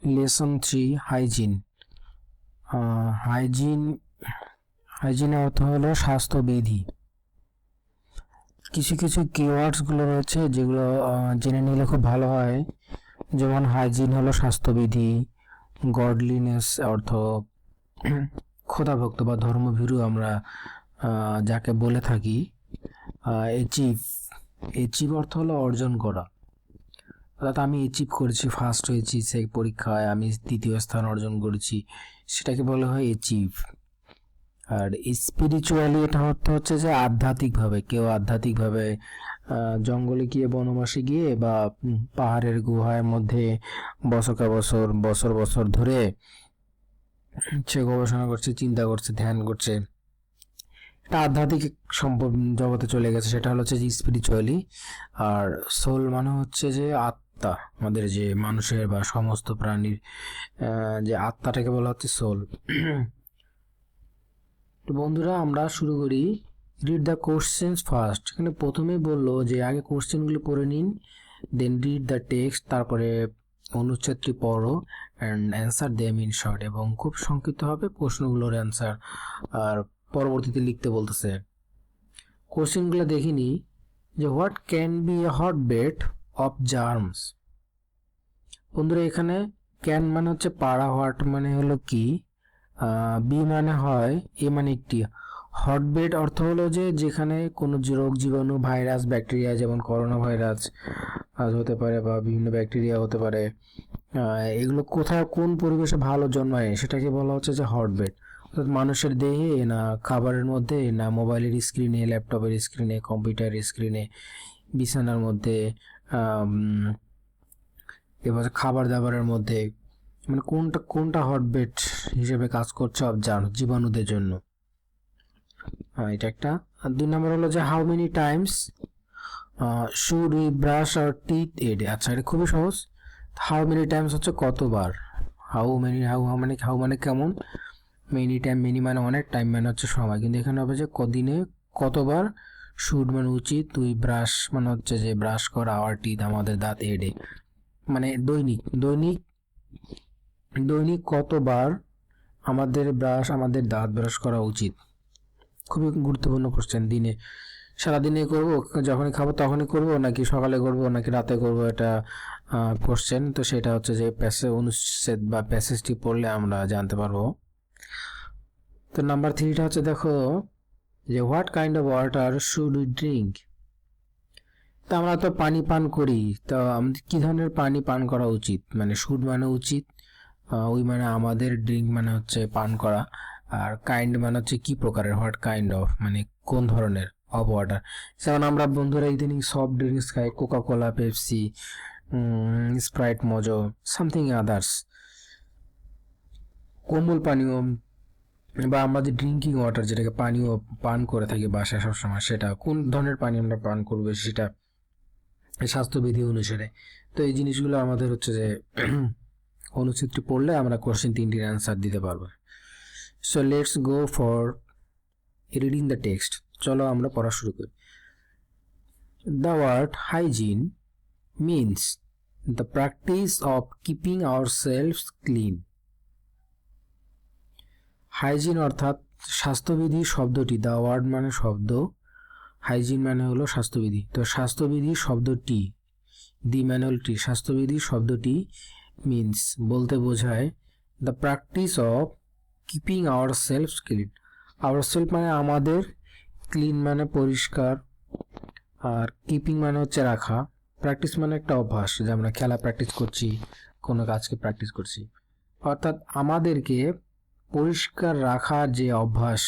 Lesson 3 hygiene. Hygiene হাইজিনের অর্থ হলো স্বাস্থ্যবিধি। কিছু কিছু কিওয়ার্ডসগুলো রয়েছে যেগুলো জেনে নিলে খুব ভালো হয়। যেমন হাইজিন হলো স্বাস্থ্যবিধি, গডলিনেস অর্থ খোদাভক্ত বা ধর্মভীরু আমরা যাকে বলে থাকি। অ্যাচিভ অর্থ হলো অর্জন করা, অর্থাৎ আমি অ্যাচিভ করেছি, ফার্স্ট হয়েছি সেই পরীক্ষায়, আমি দ্বিতীয় স্থান অর্জন করেছি, সেটাকে বলা হয় অ্যাচিভ। আর স্পিরিচুয়ালি এটা অর্থ হচ্ছে যে আধ্যাত্মিকভাবে, কেউ আধ্যাত্মিকভাবে জঙ্গলে গিয়ে, বনবাসে গিয়ে বা পাহাড়ের গুহার মধ্যে বছর বছর ধরে সে গবেষণা করছে, চিন্তা করছে, ধ্যান করছে, একটা আধ্যাত্মিক সম্পদ জগতে চলে গেছে, সেটা হচ্ছে যে স্পিরিচুয়ালি। আর সোল মানে হচ্ছে যে আত্মা, আমাদের যে মানুষের বা সমস্ত প্রাণীর যে আত্মাটাকে বলা হচ্ছে সোল। তো বন্ধুরা, আমরা শুরু করি। Read the questions first. এখানে প্রথমেই বললো যে আগে কোশ্চেনগুলো পড়ে নিন, দেন রিড দ্য টেক্সট, তারপরে অনুচ্ছেদটি পড়ো and answer them in short, এবং খুব সংক্ষিপ্ত হবে প্রশ্নগুলোর অ্যান্সার আর পরবর্তীতে লিখতে বলতেছে। কোশ্চেনগুলো দেখিনি যে what can B A hot bed of germs. বন্ধুরা, এখানে ক্যান মানে হচ্ছে পাড়া, হোয়াট মানে হলো কি, বি মানে হয়, এ মানে একটি। হটবেড অর্থ হলো যে যেখানে কোনো রোগ জীবাণু, ভাইরাস, ব্যাকটেরিয়া, যেমন করোনা ভাইরাস হতে পারে বা বিভিন্ন ব্যাকটেরিয়া হতে পারে, এগুলো কোথায় কোন পরিবেশে ভালো জন্মায় সেটাকে বলা হচ্ছে যে হটবেড। অর্থাৎ মানুষের দেহে না খাবারের মধ্যে, না মোবাইলের স্ক্রিনে, ল্যাপটপের স্ক্রিনে, কম্পিউটারের স্ক্রিনে, বিছানার মধ্যে, এবার খাবার দাবারের মধ্যে, মানে কোনটা হটবেড হিসেবে কাজ করছে অবজার্ভ জীবাণুদের জন্য। এটা একটা। আর 2 নম্বর হলো যে how many times should we brush our teeth a day. আচ্ছা, এটা খুবই সহজ। হাউ মেনি টাইমস হচ্ছে কতবার, হাউ মানে কেমন, মেনি টাইম, মেনি মানে অনেক, টাইম মানে হচ্ছে সময়, কিন্তু এখানে হবে যে দিনে কতবার, শুড মানে উচিত, উই ব্রাশ মানে হচ্ছে যে ব্রাশ করা, আওয়ার টিথ আমাদের দাঁত, এ ডে মানে দৈনিক দৈনিক দৈনিক কতবার আমাদের দাঁত ব্রাশ করা উচিত। খুবই গুরুত্বপূর্ণ কোশ্চেন। দিনে, সারাদিনে করব, যখনই খাবো তখনই করব, নাকি সকালে করব, নাকি রাতে করব, এটা কোশ্চেন। তো সেটা হচ্ছে যে অনুচ্ছেদ বা প্যাসেজটি পড়লে আমরা জানতে পারবো। তো নাম্বার 3টা হচ্ছে, দেখো যে what kind of water should we drink. তো আমরা তো পানি পান করি, তো আমাদের কি ধরনের পানি পান করা উচিত, মানে শুড মানে উচিত, ওই মানে আমাদের, ড্রিঙ্ক মানে হচ্ছে পান করা, আর কাইন্ড মানে হচ্ছে কি প্রকারের, হোয়াট কাইন্ড অফ মানে কোন ধরনের, অফ ওয়াটার। যেমন আমরা বন্ধুরা ইদানিং সফট ড্রিঙ্কস খাই, কোকা কোলা, পেপসি, স্প্রাইট, মজো, সামথিং আদার্স, কোমল পানীয়, বা আমরা যে ড্রিঙ্কিং ওয়াটার যেটাকে পানীয় পান করে থাকি বাসায় সবসময়, সেটা কোন ধরনের পানি আমরা পান করবো সেটা স্বাস্থ্যবিধি অনুসারে। তো এই জিনিসগুলো আমাদের হচ্ছে যে অনুচ্ছেদটি পড়লে আমরা কোশ্চেন 3টির অ্যান্সার দিতে পারবো। So let's go for reading the text. চলো আমরা পড়া শুরু করি। The word hygiene means the practice of keeping ourselves clean. Hygiene অর্থাৎ স্বাস্থ্যবিধি শব্দটি, দ্য ওয়ার্ড মানে শব্দ, হাইজিন মানে হলো স্বাস্থ্যবিধি। তো স্বাস্থ্যবিধি শব্দটি, দি মানে হল টি, স্বাস্থ্যবিধি শব্দটি মিনস বলতে বোঝায় the practice of keeping ourselves clean. Ourself মানে আমাদের, ক্লিন মানে পরিষ্কার, আর কিপিং মানে হচ্ছে রাখা, প্র্যাকটিস মানে একটা অভ্যাস, যে আমরা খেলা প্র্যাকটিস করছি, কোনো কাজকে প্র্যাকটিস করছি, অর্থাৎ আমাদেরকে পরিষ্কার রাখার যে অভ্যাস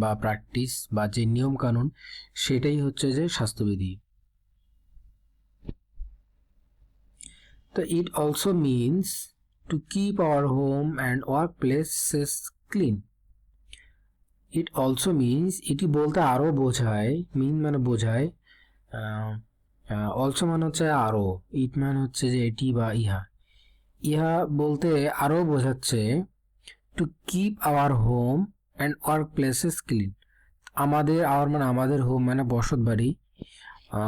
বা প্র্যাকটিস বা যে নিয়ম কানুন, সেটাই হচ্ছে যে স্বাস্থ্যবিধি। তো it also means to keep our home and work places clean. It also means, এটি বলতে আরও বোঝায়, মিন মানে বোঝায়, অলসো মানে হচ্ছে আরও, ইট মানে হচ্ছে যে এটি বা ইহা, ইহা বলতে আরও বোঝাচ্ছে to keep our home and work places clean. আমাদের, আওয়ার মানে আমাদের, হোম মানে বসত বাড়ি,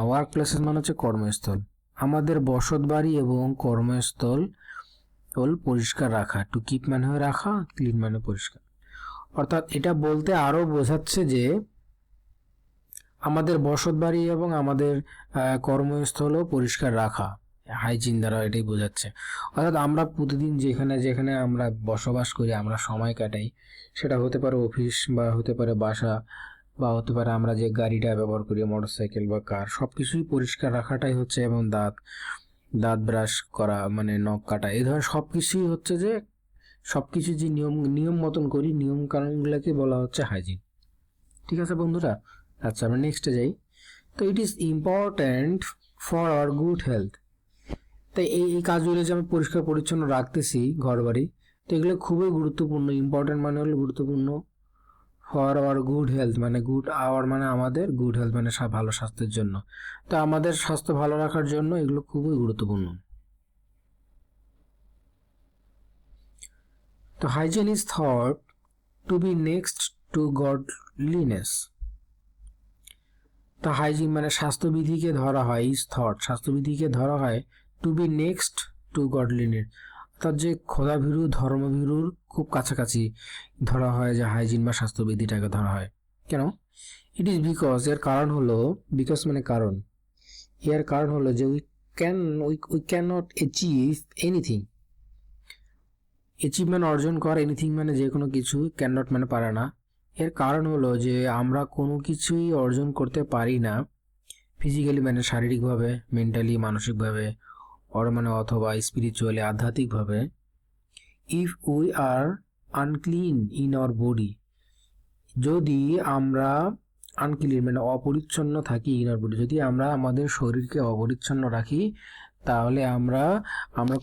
ওয়ার্ক প্লেসেস মানে হচ্ছে কর্মস্থল, আমাদের বসত বাড়ি এবং কর্মস্থল হল পরিষ্কার রাখা। টু কিপ মানে হয় রাখা, ক্লিন মানে পরিষ্কার। অর্থাৎ এটা বলতে আরো বোঝাচ্ছে যে আমাদের বসতবাড়ি এবং আমাদের কর্মস্থলও পরিষ্কার রাখা, হাইজিন দ্বারা এটাই বোঝাচ্ছে। অর্থাৎ আমরা প্রতিদিন যেখানে যেখানে আমরা বসবাস করি, আমরা সময় কাটাই, সেটা হতে পারে অফিস বা হতে পারে বাসা বা হতে পারে আমরা যে গাড়িটা ব্যবহার করি মোটরসাইকেল বা কার, সব কিছুই পরিষ্কার রাখাটাই হচ্ছে, এবং দাঁত দাঁত ব্রাশ করা মানে নখ কাটা, এই ধরনের সব কিছুই হচ্ছে যে সব কিছু যে নিয়ম নিয়ম মতন করি, নিয়ম কানুনগুলোকে বলা হচ্ছে হাইজিন। ঠিক আছে বন্ধুরা, আচ্ছা আমরা নেক্সটে যাই। তো it is important for our good health. তাই এই এই কাজগুলো যে আমি পরিষ্কার পরিচ্ছন্ন রাখতেছি ঘর বাড়ি, তো এগুলো খুবই গুরুত্বপূর্ণ। ইম্পর্ট্যান্ট মানে হলো গুরুত্বপূর্ণ, ফর আওয়ার গুড হেলথ মানে গুড আওয়ার মানে আমাদের, গুড হেলথ মানে ভালো স্বাস্থ্যের জন্য। তো আমাদের স্বাস্থ্য ভালো রাখার জন্য এগুলো খুবই গুরুত্বপূর্ণ। তো hygiene is thought to be next to godliness. তো হাইজিন মানে স্বাস্থ্যবিধিকে ধরা হয়, ইজ থট স্বাস্থ্যবিধিকে ধরা হয় to be next to godliness, অর্থাৎ যে খোদাভীরু ধর্মভীরুর খুব কাছাকাছি ধরা হয় যে হাইজিন বা স্বাস্থ্যবিধিটাকে ধরা হয়। কেন? ইট ইজ বিকজ, এর কারণ হলো, বিকজ মানে কারণ, এর কারণ হলো যে we can not achieve anything. Achievement অর্জন করা, এনিথিং মানে যে কোনো কিছু, ক্যান নট মানে পারে না। এর কারণ হলো যে আমরা কোনো কিছুই অর্জন করতে পারি না ফিজিক্যালি মানে শারীরিকভাবে, মেন্টালি মানসিকভাবে, অর মানে অথবা স্পিরিচুয়ালি আধ্যাত্মিকভাবে, if we are unclean in our body, যদি আমরা আনক্লিন মানে অপরিচ্ছন্ন থাকি, ইন আওয়ার বডি যদি আমরা আমাদের শরীরকে অপরিচ্ছন্ন রাখি, তাহলে আমরা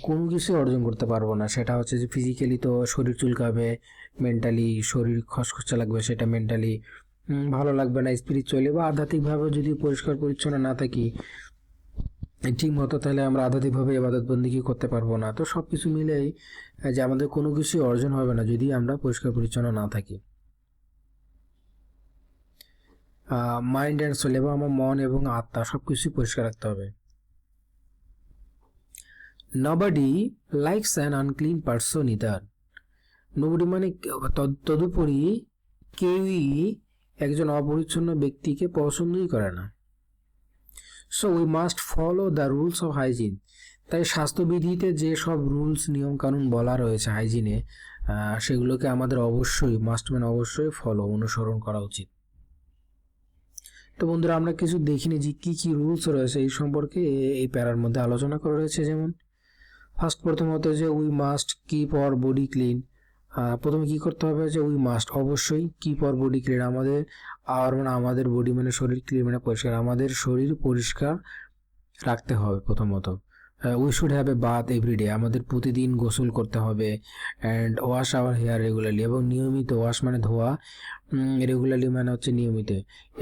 কোনো কিছু অর্জন করতে পারবো না। সেটা হচ্ছে যে ফিজিক্যালি তো শরীর চুলকাবে, মেন্টালি শরীর খসখসে লাগবে, সেটা মেন্টালি ভালো লাগবে না, স্পিরিচুয়ালি বা আধ্যাত্মিকভাবে যদি পরিষ্কার পরিচ্ছন্ন না থাকি ঠিক মতো, তাহলে আমরা আধ্যাত্মিকভাবে ইবাদত বন্দেগী করতে পারবো না। তো সব কিছু মিলেই যে আমাদের কোনো কিছু অর্জন হবে না যদি আমরা পরিষ্কার পরিচ্ছন্ন না থাকি। মাইন্ড অ্যান্ড সোল, এবং আমার মন এবং আত্মা সব কিছুই পরিষ্কার রাখতে হবে। Nobody likes an unclean person either. Nobody মানে তদুপরি কেউই একজন অপরিচ্ছন্ন ব্যক্তিকে পছন্দই করে না। So we must follow the rules of hygiene. তাই স্বাস্থ্যবিধিতে যে সব রুলস নিয়ম কানুন বলা রয়েছে হাইজিনে, সেগুলোকে আমাদের অবশ্যই মাস্ট মানে অবশ্যই অনুসরণ করা উচিত। তো বন্ধুরা, আমরা কিছু দেখিনি যে কি কি রুলস রয়েছে এই সম্পর্কে এই প্যারার মধ্যে আলোচনা করা রয়েছে। যেমন প্রথমত যে we must keep our body clean. প্রথমে কি করতে হবে যে উই মাস্ট অবশ্যই কিপ আওয়ার বডি ক্লিন, আমাদের আওয়ার মানে আমাদের বডি মানে শরীর, ক্লিন মানে পরিষ্কার, আমাদের শরীর পরিষ্কার রাখতে হবে। প্রথমত we should have a bath every day, আমাদের প্রতিদিন গোসল করতে হবে। And wash our hair regularly, এবং নিয়মিত, ওয়াশ মানে ধোয়া, রেগুলারলি মানে হচ্ছে নিয়মিত,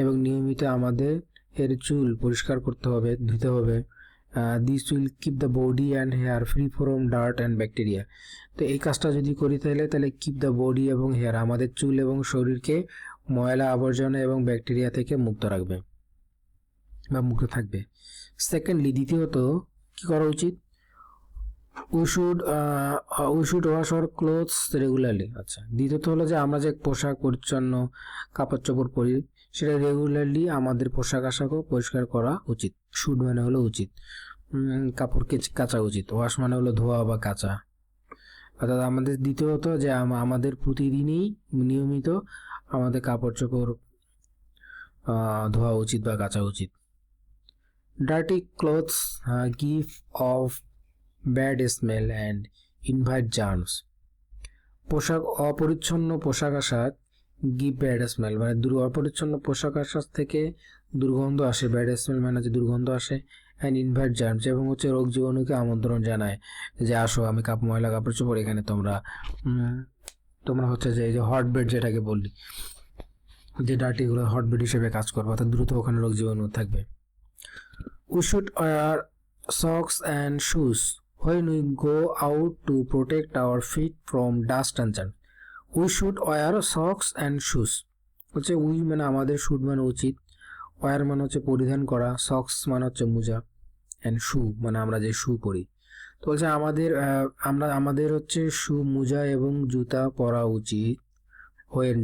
এবং নিয়মিত আমাদের এর চুল পরিষ্কার করতে হবে, ধুতে হবে। This will keep the body and hair free from dirt and bacteria. তো এই কাজটা যদি করি তাহলে কিপ দ্য বডি এবং হেয়ার আমাদের চুল এবং শরীরকে ময়লা আবর্জনা এবং ব্যাকটেরিয়া থেকে মুক্ত রাখবে বা মুক্ত থাকবে। সেকেন্ডলি, দ্বিতীয়ত কি করা উচিত? We should wash our clothes regularly. আচ্ছা, দ্বিতীয়ত হলো যে আমরা যে পোশাক পরিচ্ছন্ন কাপড় চোপড় পরি, সেটা রেগুলারলি আমাদের পোশাক আশাকও পরিষ্কার করা উচিত। শুড মানে হলো উচিত, কাপড়কে কাচা উচিত। ওয়াশ মানে হলো ধোয়া বা কাচা। অর্থাৎ আমাদের দ্বিতীয়ত যে আমাদের প্রতিদিনই নিয়মিত আমাদের কাপড় চোপড় ধোয়া উচিত বা কাচা উচিত। Dirty clothes give of bad smell and invite germs. অপরিচ্ছন্ন পোশাক আশাক গিভ ব্যাড স্মেল মানে অপরিচ্ছন্ন পোশাক আশাক থেকে দুর্গন্ধ আসে, ব্যাড স্মেল মানে যে দুর্গন্ধ আসে, অ্যান্ড ইনভাইট জার্মস এবং হচ্ছে রোগ জীবাণুকে আমন্ত্রণ জানায় যে আসো, আমি ময়লা কাপড় চোপড় এখানে তোমরা হচ্ছে যে এই যে হটবেড যেটাকে বলি, যে ডার্টিগুলো হটবেড হিসেবে কাজ করবে, অর্থাৎ দ্রুত ওখানে রোগ জীবাণু থাকবে। We should wear socks and shoes when we go out to protect our feet from dust and germs. We should wear socks and shoes হচ্ছে উই মানে আমাদের, শুড মানে উচিত, ওয়ার মানে হচ্ছে পরিধান করা, সক্স মানে হচ্ছে মোজা, অ্যান্ড শু মানে আমরা যে শু পরি। তো বলছে আমাদের হচ্ছে শু, মোজা এবং জুতা পরা উচিত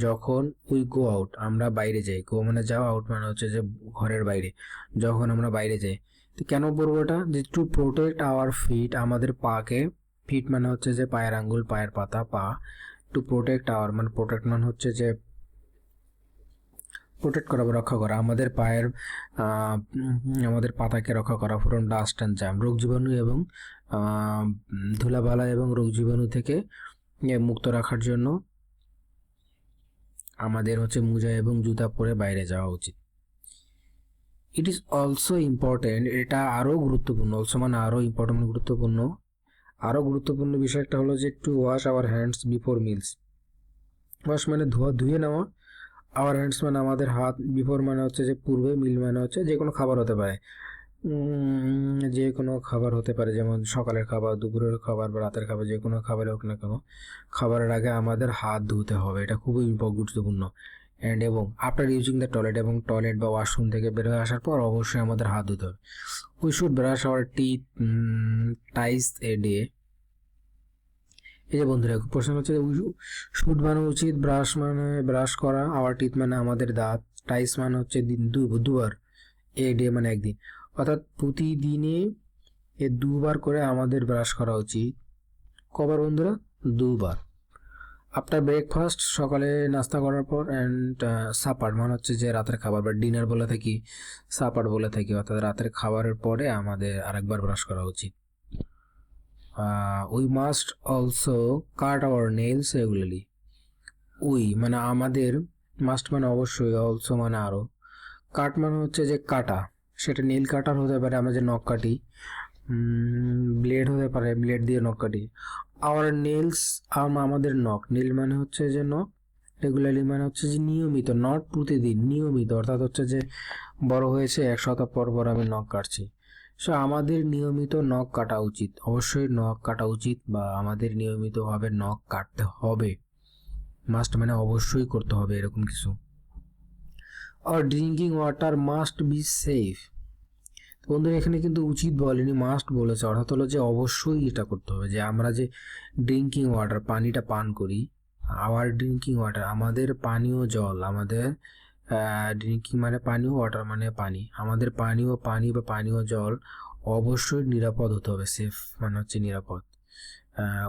যখন উই গো আউট, আমরা বাইরে যাই। গো মানে যাওয়া, আউট মানে হচ্ছে যে ঘরের বাইরে, যখন আমরা বাইরে যাই। তো কেন পরবো এটা? যে টু প্রোটেক্ট আওয়ার ফিট, আমাদের পাকে, ফিট মানে হচ্ছে যে পায়ের আঙ্গুল, পায়ের পাতা, পা। টু প্রোটেক্ট আওয়ার মানে প্রোটেক্ট মানে হচ্ছে যে প্রোটেক্ট করা বা রক্ষা করা আমাদের পায়ের আমাদের পাতাকে রক্ষা করা ফ্রম ডাস্ট অ্যান্ড জাম, রোগ জীবাণু এবং ধুলাবালা এবং রোগ জীবাণু থেকে মুক্ত রাখার জন্য আমাদের হচ্ছে মোজা এবং জুতা পরে বাইরে যাওয়া উচিত। ইট ইজ অলসো ইম্পর্টেন্ট, এটা আরও গুরুত্বপূর্ণ, অলসো মানে আরও ইম্পর্টেন্ট মানে গুরুত্বপূর্ণ। আরও গুরুত্বপূর্ণ বিষয় একটা হলো যে to wash our hands before meals. Wash মানে ধুয়ে নেওয়া, আওয়ার হ্যান্ডস মানে আমাদের হাত, বিফোর মানে হচ্ছে যে পূর্বে, মিল মানে হচ্ছে যে কোনো খাবার হতে পারে, যে কোনো খাবার হতে পারে, যেমন সকালের খাবার, দুপুরের খাবার বা রাতের খাবার, যে কোনো খাবার হোক না কেন, খাবারের আগে আমাদের হাত ধুতে হবে, এটা খুবই গুরুত্বপূর্ণ। এবং আফটার ইউজিং দ্য টয়লেট, এবং টয়লেট বা ওয়াশরুম থেকে বের হয়ে আসার পর অবশ্যই আমাদের হাত ধুতে হবে। We should brush our teeth twice a day. এই যে বন্ধুরা প্রশ্ন হচ্ছে শুড মানে উচিত, ব্রাশ মানে ব্রাশ করা, আওয়ার টিথ মানে আমাদের দাঁত, টাইস মানে হচ্ছে দুবার, এ ডে মানে একদিন, অর্থাৎ প্রতিদিনে দুবার করে আমাদের ব্রাশ করা উচিত। কবার বন্ধুরা? দুবার। আফটার ব্রেকফাস্ট, সকালে নাস্তা করার পর, অ্যান্ড সাপার মানে হচ্ছে যে রাতের খাবার বা ডিনার বলে থাকি, সাপার বলে থাকি, অর্থাৎ রাতের খাবারের পরে আমাদের আরেকবার ব্রাশ করা উচিত। We must also cut our nails regularly. We মানে আমাদের, মাস্ট মানে অবশ্যই, অলসো মানে আরও, কাট মানে হচ্ছে যে কাটা, সেটা নীল কাটার হতে পারে, আমরা যে নখ কাটি, ব্লেড হতে পারে, ব্লেড দিয়ে নখ কাটি। আওয়ার নেলস আমাদের নখ, নীল মানে হচ্ছে যে নখ, রেগুলারলি মানে হচ্ছে যে নিয়মিত, নট প্রতিদিন, নিয়মিত, অর্থাৎ হচ্ছে যে বড় হয়েছে 1 সপ্তাহ পর পর আমি নখ কাটছি। সো আমাদের নিয়মিত নখ কাটা উচিত, অবশ্যই নখ কাটা উচিত, বা আমাদের নিয়মিতভাবে নখ কাটতে হবে, মাস্ট মানে অবশ্যই করতে হবে, এরকম কিছু। আর drinking water must be safe. বন্ধুরা এখানে কিন্তু উচিত বলেনি, মাস্ট বলেছে, অর্থাৎ হলো যে অবশ্যই এটা করতে হবে, যে আমরা যে ড্রিঙ্কিং ওয়াটার পানিটা পান করি, আওয়ার ড্রিঙ্কিং ওয়াটার আমাদের পানীয় জল, আমাদের ড্রিঙ্কিং মানে পানীয়, ওয়াটার মানে পানি, আমাদের পানি বা পানীয় জল অবশ্যই নিরাপদ হতে হবে, সেফ মানে হচ্ছে নিরাপদ।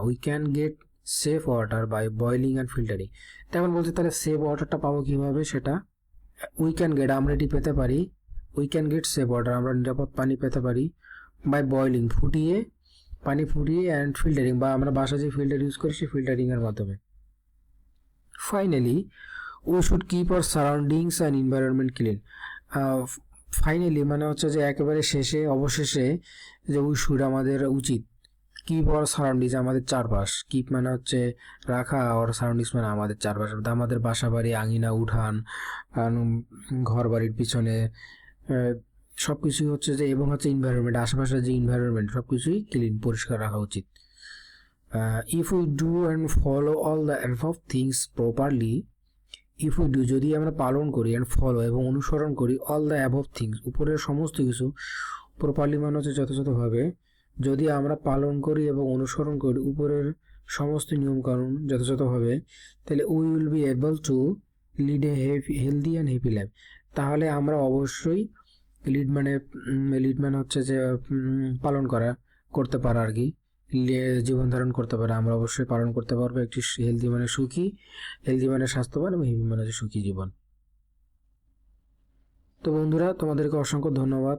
We can get safe water by boiling and filtering. তেমন বলছে তাহলে সেফ ওয়াটারটা পাবো কীভাবে, সেটা উই ক্যান গেট, আমরা এটি পেতে পারি, we can get safe water, আমরা নিরাপদ পানি পেতে পারি, বাই বয়লিং পানি ফুটিয়ে, অ্যান্ড ফিল্টারিং, বা আমরা বাসা যে ফিল্টার ইউজ করি সেই ফিল্টারিংয়ের মাধ্যমে। Finally we should keep our surroundings and environment clean. Finally মানে হচ্ছে যে একেবারে শেষে, অবশেষে, যে উই শুড আমাদের উচিত, কিপ আওয়ার সারাউন্ডিংস আমাদের চারপাশ, কিপ মানে হচ্ছে রাখা, আর সারাউন্ডিংস মানে আমাদের চারপাশ, আমাদের বাসা বাড়ি, আঙিনা, উঠান, ঘর বাড়ির পিছনে সব কিছুই হচ্ছে যে, এবং হচ্ছে এনভায়রনমেন্ট, আশেপাশের যে এনভায়রনমেন্ট সব কিছুই ক্লিন, পরিষ্কার রাখা উচিত। If we do and follow all the above things properly, if we do যদি আমরা পালন করি, অ্যান্ড ফলো এবং অনুসরণ করি, অল দ্য অ্যাবভ থিংস উপরের সমস্ত কিছু, প্রপারলি মানে হচ্ছে যথাযথভাবে, যদি আমরা পালন করি এবং অনুসরণ করি উপরের সমস্ত নিয়মকানুন যথাযথভাবে, তাহলে we will be able to lead a healthy and happy life. তাহলে আমরা অবশ্যই লিড মানে হচ্ছে যে করতে পারা আর কি, জীবন ধারণ করতে পারে, আমরা অবশ্যই পালন করতে পারবো একটি হেলদি মানে সুখী, হেলদি মানে স্বাস্থ্যবান, এবং হ্যাপি মানে হচ্ছে সুখী জীবন। তো বন্ধুরা তোমাদেরকে অসংখ্য ধন্যবাদ,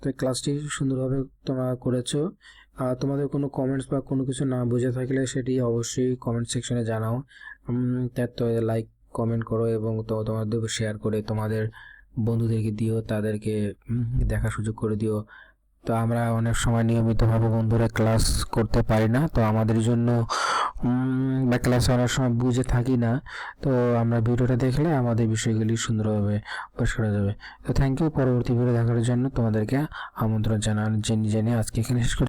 তো ক্লাসটি সুন্দরভাবে তোমরা করেছো। তোমাদের কোনো কমেন্টস বা কোনো কিছু না বুঝে থাকলে সেটি অবশ্যই কমেন্ট সেকশনে জানাও, তো লাইক কমেন্ট করো, এবং তোমাদের শেয়ার করে তোমাদের বন্ধুদেরকে দিও, তাদেরকে দেখার সুযোগ করে দিও। তো আমরা অনেক সময় নিয়মিতভাবে বন্ধুরা ক্লাস করতে পারি না, তো আমাদের জন্য বা ক্লাসে অনেক সময় বুঝে থাকি না, তো আমরা ভিডিওটা দেখলে আমাদের বিষয়গুলি সুন্দরভাবে পরিষ্কার হয়ে যাবে। তো থ্যাংক ইউ, পরবর্তী ভিডিও দেখার জন্য তোমাদেরকে আমন্ত্রণ জানিয়ে আজকে এখানে শেষ করছি।